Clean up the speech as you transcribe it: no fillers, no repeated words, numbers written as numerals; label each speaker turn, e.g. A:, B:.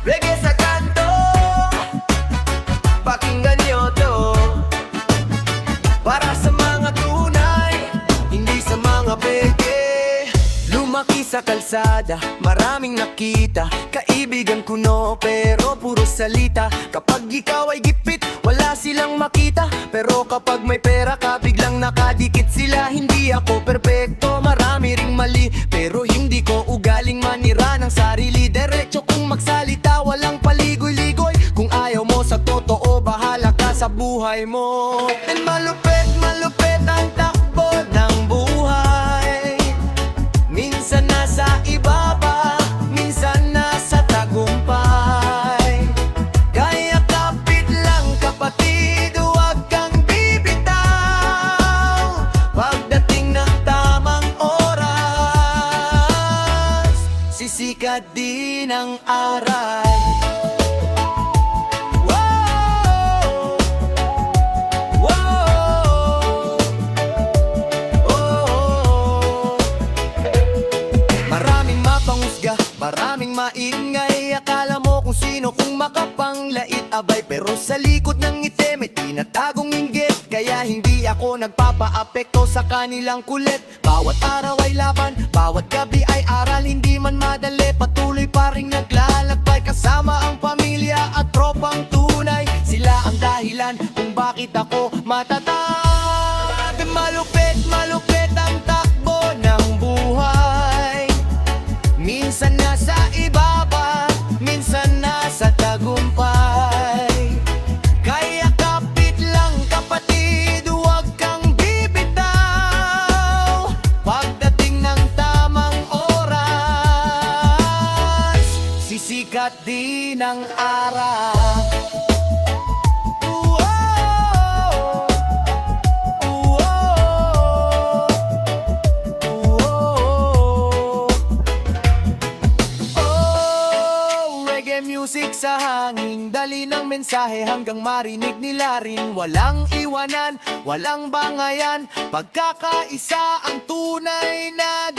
A: Reggae sa kanto, pakinggan niyo to. Para sa mga tunay, hindi sa mga peke. Lumaki sa kalsada, maraming nakita. Kaibigan ko no, pero puro salita. Kapag ikaw ay gipit, wala silang makita. Pero kapag may pera ka, biglang nakadikit sila. Hindi ako perpekto, marami ring mali, pero hindi ko ugaling manira ng sarili. Diretso kung magsalita, walang paligoy-ligoy. Kung ayaw mo sa totoo, bahala ka sa buhay mo. And malupit, malupit ang takbo ng buhay. Minsan nasa ibaba, minsan nasa tagumpay. Kaya kapit lang kapatid, huwag kang bibitaw. Pagdating ng tamang oras, sisikat din ang aral. Maraming maingay, akala mo kung sino kung makapanglait abay. Pero sa likod ng ngiti may tinatagong inggit. Kaya hindi ako nagpapaapekto sa kanilang kulit. Bawat araw ay laban, bawat gabi ay aral. Hindi man madali, patuloy pa rin naglalakbay. Kasama ang pamilya at tropang tunay. Sila ang dahilan kung bakit ako matatag. Malupit, malupit ang takbo ng buhay. Minsan nasa ibaba, minsan nasa tagumpay. Kaya kapit lang kapatid, huwag kang bibitaw. Pagdating ng tamang oras, sisikat din ang araw. Music sa hangin, dali ng mensahe hanggang marinig nila rin. Walang iwanan, walang bangayan, pagkakaisa ang tunay na